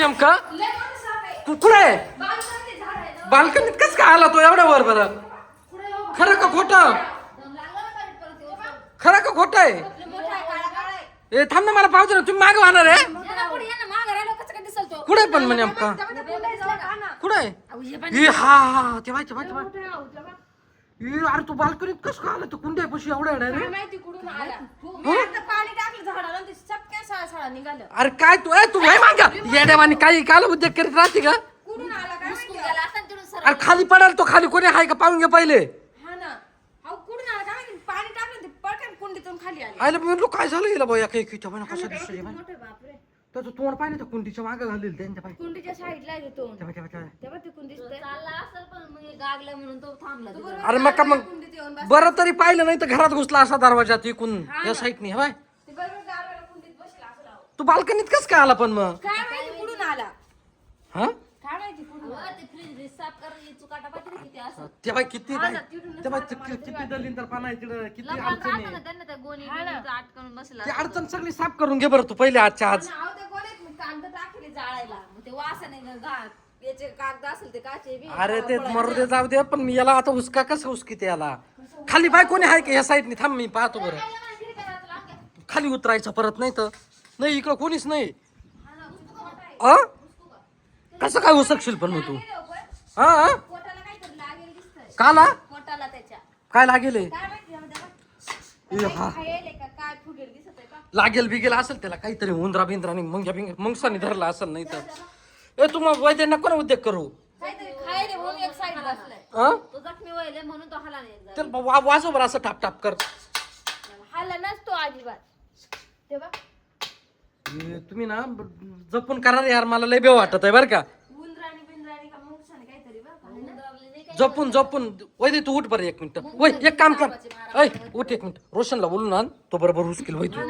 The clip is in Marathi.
नेमका कुठे बाल्कनीत कस काय आला तो एवढ्या वर बरं खरं का खोटं खरं का खोटं आहे ए थांब ना मला पाहतो ना तुम्ही मागे वाहणार आहे कुठे पण म्हणे नेमका कुठे हा हा तेव्हा अरे तू बाल्कनीत कस काय आला तू कुंड्या पशी एवढ्या रे अरे काय तू तू नाही मागा येड्यावानी काही काल उद्योग करीत राहते का अरे खाली पडाल तो खाली कोणी आहे का पाहून घे पहिले आयला म्हणलो काय झालं गेला बाया काही कसा दिसतोय त्याचं तोंड पाहिजे त्या कुंडीच्या मागे घालेल त्यांच्या पाय कुंडीच्या साईडला येतो तेव्हा ते कुंडी अरे मग का मग बरं तरी पाहिलं नाही तर घरात घुसला असा दरवाजात इकून या साईडनी हवाय तू बाल्कनीत कस काय आला पण मग काय माहिती कुठून आला हा काय माहिती कुठून तेव्हा किती तेव्हा किती दलिंदर पाना आहे तिकडे किती अडचणी ती अडचण सगळी साफ करून घे बरं तू पहिले आजच्या आज अरे ते मरू दे जाऊ दे पण मी याला आता हुसका कसं हुसकी याला खाली बाय कोणी आहे का या साईडनी थांब मी पाहतो बरं खाली उतरायचं परत नाही तर नाही इकडं कोणीच नाही कसं काय हुसकशील पण मग तू हा काला काय लागेल लागेल बिगेल असेल त्याला काहीतरी उंदरा बिंद्राने मंगसाने धरला असेल नाही तर ए तू मग वैद्य नको ना उद्योग करू वाजव बरं असं टाप टाप कर तुम्ही ना जपून करा रे यार मला लय बेव वाटत आहे बरं का जपून जपून वैद्य तू उठ बरं 1 मिनिट वै एक काम कर उठ 1 मिनिट रोशनला बोलून आण तो बरोबर हुसकील वै तू